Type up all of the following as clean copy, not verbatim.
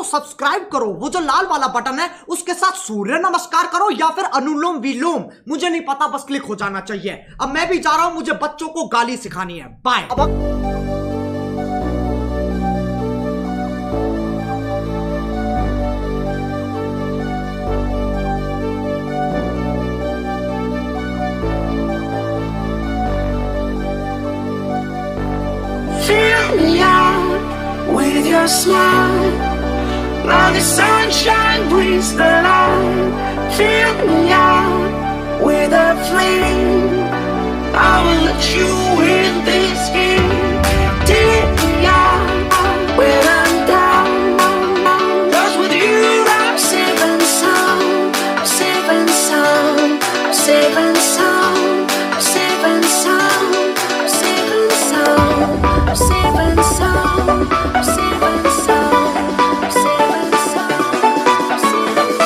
Subscribe करो, वो जो लाल वाला बटन है उसके साथ सूर्य नमस्कार करो या फिर अनुलोम विलोम, मुझे नहीं पता, बस क्लिक हो जाना चाहिए। अब मैं भी जा रहा हूं, मुझे बच्चों को गाली सिखानी है। Bye. Fill me out with your smile. Now the sunshine brings the light. Fill me out with a flame. I will let you in this game. Take me out when I'm down. 'Cause with you I'm safe and sound. I'm safe and sound. I'm safe and sound. I'm safe and sound. I'm safe and sound. I'm safe and sound. I'm safe and sound. I'm safe and sound. I'm safe and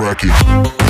crack it.